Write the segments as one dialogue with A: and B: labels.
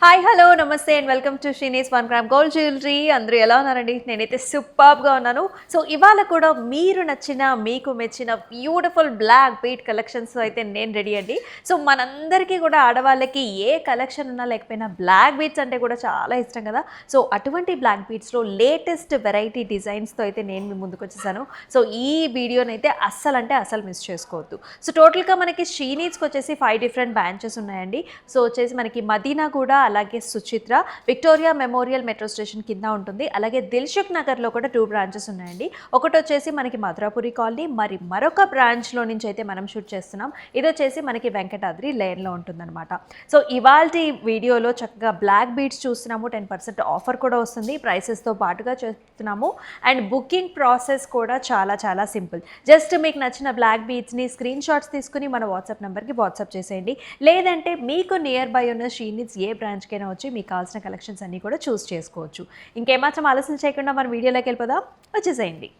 A: Hi hello నమస్తే and welcome to షీనీస్ 1 gram gold jewellery. అందరూ ఎలా ఉన్నారండి? నేనైతే సూపర్బ్గా ఉన్నాను. సో ఇవాళ కూడా మీరు నచ్చిన మీకు మెచ్చిన బ్యూటిఫుల్ బ్లాక్ బీట్ కలెక్షన్స్ అయితే నేను రెడీ అండి. సో మనందరికీ కూడా ఆడవాళ్ళకి ఏ కలెక్షన్ ఉన్నా లేకపోయినా బ్లాక్ బీట్స్ అంటే కూడా చాలా ఇష్టం కదా. సో అటువంటి బ్లాక్ బీట్స్లో లేటెస్ట్ వెరైటీ డిజైన్స్తో అయితే నేను మీ ముందుకు వచ్చేసాను. సో ఈ వీడియోని అయితే అస్సలు మిస్ చేసుకోవద్దు. సో టోటల్గా మనకి షీనీస్కి వచ్చేసి 5 డిఫరెంట్ బ్రాంచెస్ ఉన్నాయండి. సో వచ్చేసి మనకి మదీనా కూడా, అలాగే Suchitra, Victoria memorial metro station కింద ఉంటుంది. అలాగే దిల్సుఖ్ నగర్లో కూడా 2 బ్రాంచెస్ ఉన్నాయండి. ఒకటి వచ్చేసి మనకి మధురాపురి కాలనీ, మరి మరొక బ్రాంచ్లో నుంచి అయితే మనం షూట్ చేస్తున్నాం. ఇది వచ్చేసి మనకి వెంకటాద్రి లేన్లో ఉంటుందన్నమాట. సో ఇవాల్టి వీడియోలో చక్కగా బ్లాక్ బీడ్స్ చూస్తున్నాము. 10% ఆఫర్ కూడా వస్తుంది ప్రైసెస్తో పాటుగా చేస్తున్నాము. అండ్ బుకింగ్ ప్రాసెస్ కూడా చాలా సింపుల్. జస్ట్ మీకు నచ్చిన బ్లాక్ బీడ్స్ని స్క్రీన్ షాట్స్ తీసుకుని మన వాట్సాప్ నెంబర్కి వాట్సాప్ చేసేయండి. లేదంటే మీకు నియర్ బై ఉన్న షీనీస్ ఏ బ్రాంచ్కైనా వచ్చి మీకు కావాల్సిన కలెక్షన్స్ అన్నీ కూడా చూస్ చేసుకోవచ్చు. ఇంకేమాత్రం ఆలస్యం చేయకుండా మన వీడియోలోకి వెళ్ళిపోదాం. వచ్చేసేయండి.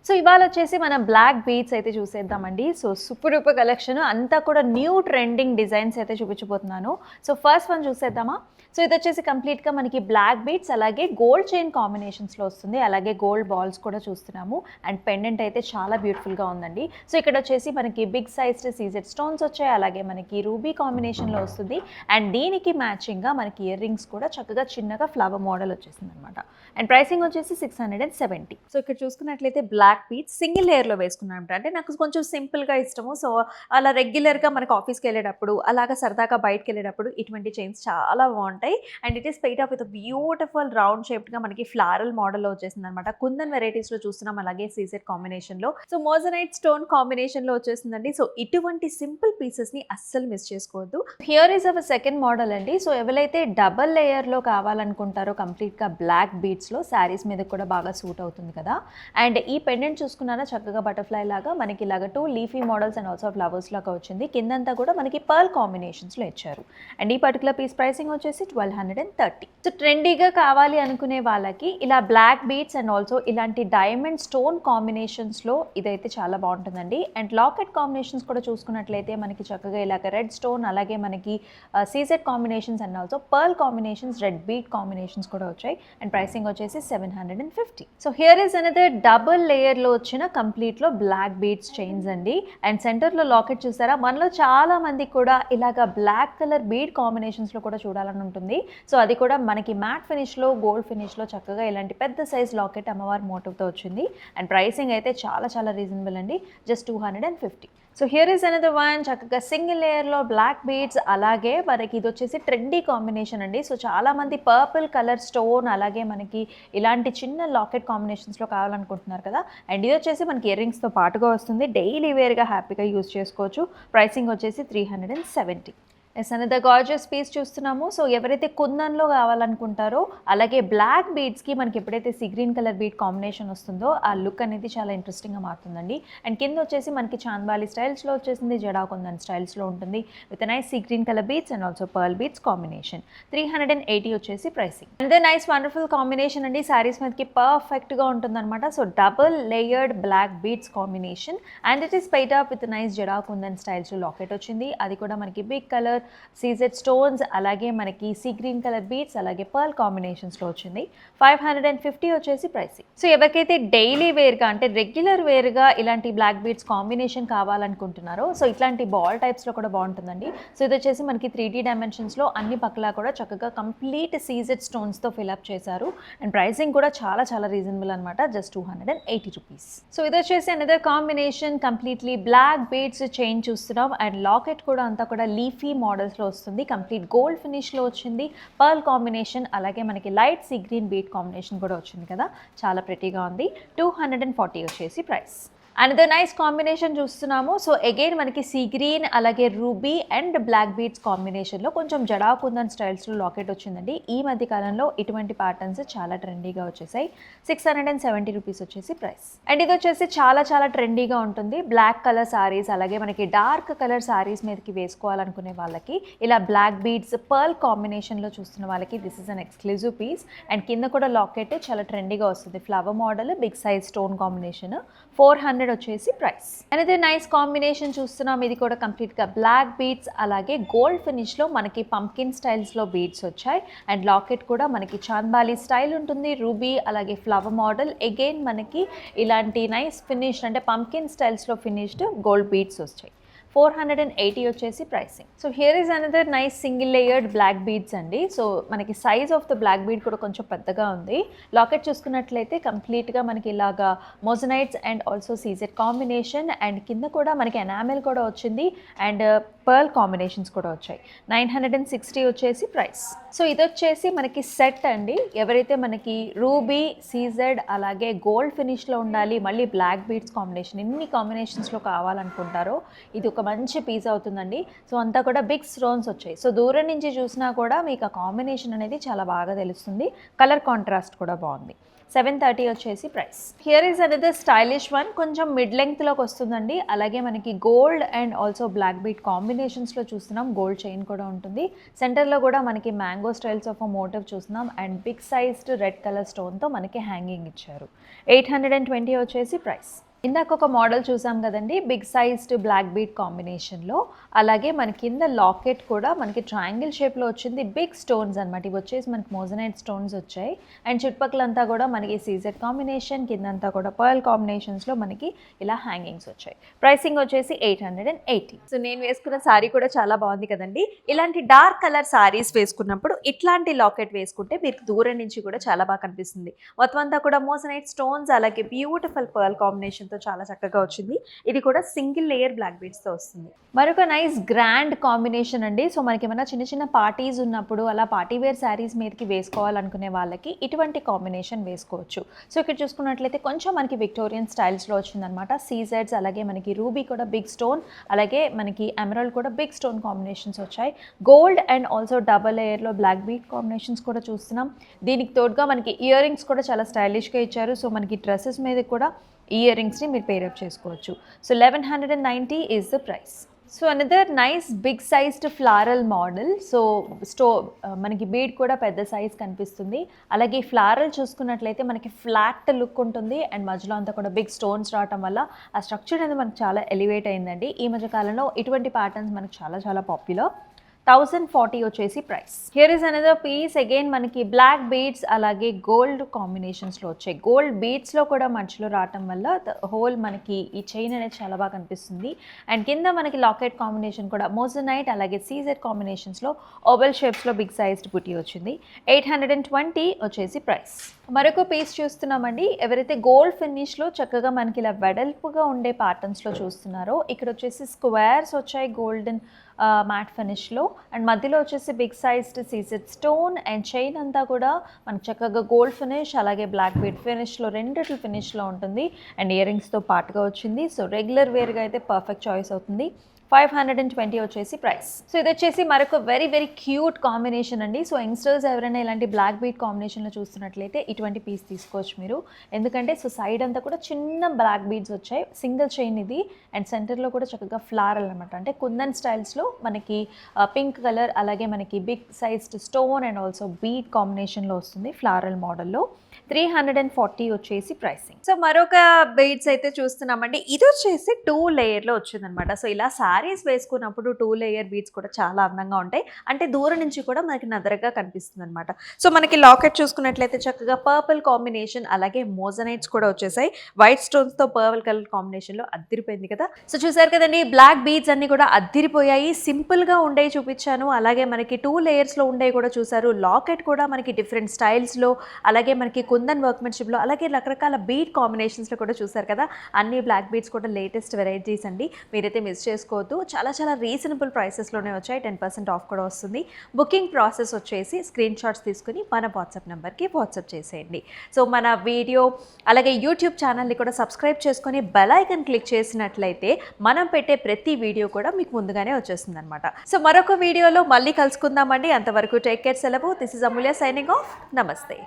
A: సో ఇవాళ వచ్చేసి మనం బ్లాక్ బీడ్స్ అయితే చూసేద్దామండి. సో సూపర్ కలెక్షన్ అంతా కూడా న్యూ ట్రెండింగ్ డిజైన్స్ అయితే చూపించబోతున్నాను. సో ఫస్ట్ వన్ చూసేద్దామా. సో ఇది వచ్చేసి కంప్లీట్గా మనకి బ్లాక్ బీడ్స్ అలాగే గోల్డ్ చైన్ కాంబినేషన్స్లో వస్తుంది. అలాగే గోల్డ్ బాల్స్ కూడా చూస్తున్నాము. అండ్ పెండెంట్ అయితే చాలా బ్యూటిఫుల్గా ఉందండి. సో ఇక్కడ వచ్చేసి మనకి బిగ్ సైజ్డ్ సీజెడ్ స్టోన్స్ వచ్చాయి. అలాగే మనకి రూబీ కాంబినేషన్లో వస్తుంది. అండ్ దీనికి మ్యాచింగ్గా మనకి ఇయర్ రింగ్స్ కూడా చక్కగా చిన్నగా ఫ్లవర్ మోడల్ వచ్చేసింది అనమాట. అండ్ ప్రైసింగ్ వచ్చేసి 670. సో ఇక్కడ చూసుకున్నట్లయితే బ్లాక్ బీడ్స్ సింగిల్ లేయర్లో వేసుకున్నాను. అంటే నాకు కొంచెం సింపుల్గా ఇష్టము. సో అలా రెగ్యులర్గా మనకు ఆఫీస్కి వెళ్ళేటప్పుడు అలాగా సరదాగా బయటకు వెళ్ళేటప్పుడు ఇటువంటి చైన్స్ చాలా బాగుంటాయి. And it is paired off with beautiful round షేప్డ్గా మనకి ఫ్లారల్ మోడల్లో వచ్చేసింది అనమాట. కుందన్ వెరైటీస్లో చూస్తున్నాం. అలాగే సీజెడ్ కాంబినేషన్లో, సో మోజనైట్ స్టోన్ కాంబినేషన్లో వచ్చేసిందండి. సో ఇటువంటి సింపుల్ పీసెస్ని అస్సలు మిస్ చేసుకోవద్దు. Here is our second model అండి. సో ఎవరైతే డబల్ లేయర్లో కావాలనుకుంటారో కంప్లీట్గా బ్లాక్ బీడ్స్లో శారీస్ మీద కూడా బాగా సూట్ అవుతుంది కదా. అండ్ ఈ పెండెంట్ చూసుకున్నారా చక్కగా బటర్ఫ్లై లాగా మనకి ఇలాగ 2 leafy models and also flowers లాగా వచ్చింది. కిందంతా కూడా మనకి పర్ల్ కాంబినేషన్స్లో ఇచ్చారు. అండ్ ఈ పర్టికులర్ పీస్ ప్రైసింగ్ వచ్చేసి 1230. సో ట్రెండీగా కావాలి అనుకునే వాళ్ళకి ఇలా బ్లాక్ బీడ్స్ అండ్ ఆల్సో ఇలాంటి డైమండ్ స్టోన్ కాంబినేషన్స్లో ఇదైతే చాలా బాగుంటుందండి. అండ్ లాకెట్ కాంబినేషన్స్ కూడా చూసుకున్నట్లయితే మనకి చక్కగా ఇలాగ రెడ్ స్టోన్, అలాగే మనకి CZ combinations and also pearl combinations, red bead combinations కూడా వచ్చాయి. అండ్ ప్రైసింగ్ వచ్చేసి 750. So here is another double లేయర్లో వచ్చిన కంప్లీట్లో బ్లాక్ బీడ్స్ చైన్స్ అండి. అండ్ సెంటర్లో లాకెట్ చూసారా. మనలో చాలా మందికి కూడా ఇలాగ బ్లాక్ కలర్ బీడ్ కాంబినేషన్స్లో కూడా చూడాలని ఉంటుంది. సో అది కూడా మనకి మ్యాట్ ఫినిష్లో, గోల్డ్ ఫినిష్లో చక్కగా ఇలాంటి పెద్ద సైజ్ లాకెట్ అమ్మవారి మోటివ్తో వచ్చింది. అండ్ ప్రైసింగ్ అయితే చాలా రీజనబుల్ అండి, just 250. So here is another one చక్కగా సింగిల్ లేయర్లో బ్లాక్ బీడ్స్. అలాగే మనకి ఇది వచ్చేసి ట్రెండీ కాంబినేషన్ అండి. సో చాలామంది పర్పుల్ కలర్ స్టోన్ అలాగే మనకి ఇలాంటి చిన్న లాకెట్ కాంబినేషన్స్లో కావాలనుకుంటున్నారు కదా. అండ్ ఇది వచ్చేసి మనకి ఇయర్ రింగ్స్తో పాటుగా వస్తుంది. డైలీ వేర్గా హ్యాపీగా యూజ్ చేసుకోవచ్చు. ప్రైసింగ్ వచ్చేసి 370. ఎస్ అనదర్ గార్జియస్ పీస్ చూస్తున్నాము. సో ఎవరైతే కుందన్లో కావాలనుకుంటారో అలాగే బ్లాక్ బీడ్స్కి మనకి ఎప్పుడైతే see green colour bead combination వస్తుందో ఆ లుక్ అనేది చాలా ఇంట్రెస్టింగ్గా మారుతుందండి. అండ్ కింద వచ్చేసి మనకి చాంద్బాలి స్టైల్స్లో వచ్చేసింది, జడా కుందన్ స్టైల్స్లో ఉంటుంది with nice sea green colour beads and also pearl beads combination. 380 వచ్చేసి pricing. And nice wonderful combination అండి. శారీస్ మీదకి పర్ఫెక్ట్గా ఉంటుందన్నమాట. So double layered black beads combination and it is paired up with nice jadau kundan స్టైల్స్లో లాకెట్ వచ్చింది. అది కూడా మనకి బిగ్ కలర్ సీజెడ్ స్టోన్స్, అలాగే మనకి సీ గ్రీన్ కలర్ బీడ్స్, అలాగే పర్ల్ కాంబినేషన్స్లో వచ్చింది. 550 వచ్చేసి ప్రైసింగ్. సో ఎవరికైతే డైలీ వేర్గా అంటే రెగ్యులర్ వేర్గా ఇలాంటి బ్లాక్ బీడ్స్ కాంబినేషన్ కావాలనుకుంటున్నారో సో ఇట్లాంటి బాల్ టైప్స్లో కూడా బాగుంటుందండి. సో ఇది వచ్చేసి మనకి 3D డైమెన్షన్స్లో అన్ని పక్కలా కూడా చక్కగా కంప్లీట్ సీజెడ్ స్టోన్స్తో ఫిల్అప్ చేశారు. అండ్ ప్రైసింగ్ కూడా చాలా చాలా రీజనబుల్ అనమాట, జస్ట్ 280 రూపీస్. సో ఇది వచ్చేసి another combination, completely black beads chain చూస్తున్నాం. అండ్ లాకెట్ కూడా అంతా కూడా లీఫీ మోడల్స్లో వస్తుంది, కంప్లీట్ గోల్డ్ ఫినిష్లో వచ్చింది, పర్ల్ కాంబినేషన్, అలాగే మనకి light sea green bead combination కూడా వచ్చింది కదా, చాలా ప్రెటీగా ఉంది. 240 వచ్చేసి ప్రైస్. అనదర్ నైస్ కాంబినేషన్ చూస్తున్నాము. సో అగైన్ మనకి సీ గ్రీన్, అలాగే రూబీ అండ్ బ్లాక్ బీడ్స్ కాంబినేషన్లో కొంచెం జడా కుందన్ స్టైల్స్లో లాకెట్ వచ్చిందండి. ఈ మధ్య కాలంలో ఇటువంటి ప్యాటర్న్స్ చాలా ట్రెండీగా వచ్చేసాయి. 670 రూపీస్ వచ్చేసి ప్రైస్. అండ్ ఇది వచ్చేసి చాలా చాలా ట్రెండీగా ఉంటుంది. బ్లాక్ కలర్ సారీస్, అలాగే మనకి డార్క్ కలర్ సారీస్ మీదకి వేసుకోవాలనుకునే వాళ్ళకి ఇలా బ్లాక్ బీడ్స్ పర్ల్ కాంబినేషన్లో చూస్తున్న వాళ్ళకి this is an exclusive piece. And కింద కూడా లాకెట్ చాలా ట్రెండీగా వస్తుంది, flower model, big size stone combination. 400 వచ్చేసి ప్రైస్. అనేది నైస్ కాంబినేషన్ చూస్తున్నాం. ఇది కూడా కంప్లీట్గా బ్లాక్ బీడ్స్, అలాగే గోల్డ్ ఫినిష్లో మనకి పంకిన్ స్టైల్స్లో బీడ్స్ వచ్చాయి. అండ్ లాకెట్ కూడా మనకి చాంద్బాలి స్టైల్ ఉంటుంది, రూబీ అలాగే ఫ్లవర్ మోడల్. అగైన్ మనకి ఇలాంటి నైస్ ఫినిష్ అంటే పంకిన్ స్టైల్స్లో ఫినిష్డ్ గోల్డ్ బీడ్స్ వచ్చాయి. 480 వచ్చేసి pricing. So here is another nice single layered black beads అండి. సో మనకి size of the black bead కూడా కొంచెం పెద్దగా ఉంది. లాకెట్ చూసుకున్నట్లయితే కంప్లీట్గా మనకి ఇలాగా moissanites and also CZ combination, and కింద కూడా మనకి ఎనామెల్ కూడా వచ్చింది, అండ్ పర్ల్ కాంబినేషన్స్ కూడా వచ్చాయి. 960 వచ్చేసి ప్రైస్. సో ఇది వచ్చేసి మనకి సెట్ అండి. ఎవరైతే మనకి రూబీ, సీజెడ్, అలాగే గోల్డ్ ఫినిష్లో ఉండాలి, మళ్ళీ బ్లాక్ బీడ్స్ కాంబినేషన్, ఇన్ని కాంబినేషన్స్లో కావాలనుకుంటారో ఇది ఒక మంచి పీస్ అవుతుందండి. సో అంతా కూడా బిగ్ స్టోన్స్ వచ్చాయి. సో దూరం నుంచి చూసినా కూడా మీకు ఆ కాంబినేషన్ అనేది చాలా బాగా తెలుస్తుంది. కలర్ కాంట్రాస్ట్ కూడా బాగుంది. 730 వచ్చేసి price. Here is another stylish one, కొంచెం మిడ్ లెంగ్త్లోకి వస్తుందండి. అలాగే మనకి gold and also black bead కాంబినేషన్స్లో చూస్తున్నాం. గోల్డ్ చైన్ కూడా ఉంటుంది. సెంటర్లో కూడా మనకి మ్యాంగో స్టైల్స్ ఆఫ్ మోటివ్ చూస్తున్నాం. And big sized red colour స్టోన్తో మనకి హ్యాంగింగ్ ఇచ్చారు. 820 వచ్చేసి ప్రైస్. ఇందాక ఒక మోడల్ చూసాం కదండి, బిగ్ సైజ్డ్ బ్లాక్ బీట్ కాంబినేషన్లో. అలాగే మన కింద లాకెట్ కూడా మనకి ట్రయాంగిల్ షేప్లో వచ్చింది, బిగ్ స్టోన్స్ అనమాట. ఇవి వచ్చేసి మనకి మోజనైట్ స్టోన్స్ వచ్చాయి. అండ్ చుట్టుపక్కలంతా కూడా మనకి సీజెడ్ కాంబినేషన్, కిందంతా కూడా పర్ల్ కాంబినేషన్స్లో మనకి ఇలా హ్యాంగింగ్స్ వచ్చాయి. ప్రైసింగ్ వచ్చేసి 880. సో నేను వేసుకున్న సారీ కూడా చాలా బాగుంది కదండి. ఇలాంటి డార్క్ కలర్ సారీస్ వేసుకున్నప్పుడు ఇట్లాంటి లాకెట్ వేసుకుంటే మీకు దూరం నుంచి కూడా చాలా బాగా కనిపిస్తుంది. మొత్తం అంతా కూడా మోజనైట్ స్టోన్స్, అలాగే బ్యూటిఫుల్ పర్ల్ కాంబినేషన్ చాలా చక్కగా వచ్చింది. ఇది కూడా సింగిల్ లేయర్ బ్లాక్ బీడ్స్ తో వస్తుంది. మరొక నైస్ గ్రాండ్ కాంబినేషన్ అండి. సో మనకి ఏమైనా చిన్న చిన్న పార్టీస్ ఉన్నప్పుడు అలా పార్టీ వేర్ శారీస్ మీదకి వేసుకోవాలనుకునే వాళ్ళకి ఇటువంటి కాంబినేషన్ వేసుకోవచ్చు. సో ఇక్కడ చూసుకున్నట్లయితే కొంచెం మనకి విక్టోరియన్ స్టైల్స్లో వచ్చిందనమాట. సీజెడ్స్, అలాగే మనకి రూబీ కూడా బిగ్ స్టోన్, అలాగే మనకి ఎమరాల్డ్ కూడా బిగ్ స్టోన్ కాంబినేషన్స్ వచ్చాయి. గోల్డ్ అండ్ ఆల్సో డబల్ లేయర్లో బ్లాక్ బీట్ కాంబినేషన్స్ కూడా చూస్తున్నాం. దీనికి తోడుగా మనకి ఇయర్ రింగ్స్ కూడా చాలా స్టైలిష్గా ఇచ్చారు. సో మనకి డ్రెస్సెస్ మీద కూడా ఇయర్ రింగ్స్ని మీరు పేరప్ చేసుకోవచ్చు. So 1190 is the price. So another nice big sized floral model. So మనకి బీడ్ కూడా పెద్ద సైజ్ కనిపిస్తుంది. అలాగే ఫ్లారల్ చూసుకున్నట్లయితే మనకి ఫ్లాట్ లుక్ ఉంటుంది. అండ్ మధ్యలో అంతా కూడా బిగ్ స్టోన్స్ రావటం వల్ల ఆ స్ట్రక్చర్ అనేది మనకు చాలా ఎలివేట్ అయిందండి. ఈ మధ్య కాలంలో ఇటువంటి ప్యాటర్న్స్ మనకు చాలా చాలా పాపులర్. 1040 వచ్చేసి price. Here is another piece. Again మనకి బ్లాక్ బీడ్స్, అలాగే గోల్డ్ కాంబినేషన్స్లో వచ్చాయి. గోల్డ్ బీడ్స్లో కూడా మధ్యలో రావటం వల్ల హోల్ మనకి ఈ చైన్ అనేది చాలా బాగా కనిపిస్తుంది. అండ్ కింద మనకి లాకెట్ కాంబినేషన్ కూడా మోజనైట్, అలాగే సీజెడ్ కాంబినేషన్స్లో ఓవెల్ షేప్స్లో బిగ్ సైజ్డ్ బుటీ వచ్చింది. 820 వచ్చేసి ప్రైస్. మరొక పీస్ చూస్తున్నామండి. ఎవరైతే గోల్డ్ ఫినిష్లో చక్కగా మనకి ఇలా వెడల్పుగా ఉండే ప్యాటర్న్స్లో చూస్తున్నారో, ఇక్కడ వచ్చేసి స్క్వేర్స్ వచ్చాయి గోల్డెన్ మ్యాట్ ఫినిష్లో. అండ్ మధ్యలో వచ్చేసి big sized CZ stone, and chain అంతా కూడా మనకు చక్కగా గోల్డ్ ఫినిష్, అలాగే బ్లాక్ బీడ్ ఫినిష్లో రెండిట్ల ఫినిష్లో ఉంటుంది. అండ్ ఇయర్ రింగ్స్తో పాటుగా వచ్చింది. సో రెగ్యులర్ వేర్గా అయితే పర్ఫెక్ట్ చాయిస్ అవుతుంది. 520 వచ్చేసి ప్రైస్. సో ఇది వచ్చేసి మరొక వెరీ వెరీ క్యూట్ కాంబినేషన్ అండి. సో యంగ్స్టర్స్ ఎవరైనా ఇలాంటి బ్లాక్ బీట్ కాంబినేషన్లో చూస్తున్నట్లయితే ఇటువంటి పీస్ తీసుకోవచ్చు మీరు. ఎందుకంటే సో సైడ్ అంతా కూడా చిన్న బ్లాక్ బీడ్స్ వచ్చాయి, సింగిల్ చైన్ ఇది. అండ్ సెంటర్లో కూడా చక్కగా ఫ్లారల్ అనమాట, అంటే కుందన్ స్టైల్స్లో మనకి పింక్ కలర్, అలాగే మనకి big sized stone and also bead కాంబినేషన్లో వస్తుంది ఫ్లారల్ మోడల్లో. 340 వచ్చేసి ప్రైసింగ్. సో మరొక బీడ్స్ అయితే చూస్తున్నామండి. ఇది వచ్చేసి 2 లేయర్‌లో వచ్చిందనమాట. సో ఇలా శారీస్ వేసుకున్నప్పుడు 2 లేయర్ బీడ్స్ కూడా చాలా అందంగా ఉంటాయి. అంటే దూరం నుంచి కూడా మనకి నదరగా కనిపిస్తుందనమాట. సో మనకి లాకెట్ చూసుకున్నట్లయితే చక్కగా పర్పుల్ కాంబినేషన్, అలాగే మోజనైట్స్ కూడా వచ్చేసాయి. వైట్ స్టోన్స్‌తో పర్పుల్ కలర్ కాంబినేషన్‌లో అద్దిరిపోయింది కదా! సో చూసారు కదండీ, బ్లాక్ బీడ్స్ అన్నీ కూడా అద్దిరిపోయాయి. సింపుల్‌గా ఉండేవి చూపించాను. అలాగే మనకి 2 లేయర్స్‌లో ఉండేవి కూడా చూసారు. లాకెట్ కూడా మనకి డిఫరెంట్ స్టైల్స్‌లో, అలాగే మనకి కుందన్ వర్క్‌మెన్‌షిప్‌లో, అలాగే రకరకాల బీడ్ కాంబినేషన్స్‌లో కూడా చూసారు కదా! అన్ని బ్లాక్ బీడ్స్ కూడా లేటెస్ట్ వెరైటీస్ అండి. మీరైతే మిస్ చేసుకోవద్దు. చాలా చాలా రీజనబుల్ ప్రైసెస్‌లోనే వచ్చాయి. 10% ఆఫ్ కూడా వస్తుంది. బుకింగ్ ప్రాసెస్ వచ్చేసి స్క్రీన్ షాట్స్ తీసుకుని మన వాట్సాప్ నెంబర్కి వాట్సాప్ చేసేయండి. సో మన వీడియో అలాగే యూట్యూబ్ ఛానల్ని కూడా సబ్స్క్రైబ్ చేసుకొని బెల్ ఐకాన్ క్లిక్ చేసినట్లయితే మనం పెట్టే ప్రతి వీడియో కూడా మీకు ముందుగానే వచ్చేస్తుంది అనమాట. సో మరొక వీడియోలో మళ్ళీ కలుసుకుందామండి. అంతవరకు టేక్ కేర్, సెలవు. This is Amulya signing off. నమస్తే.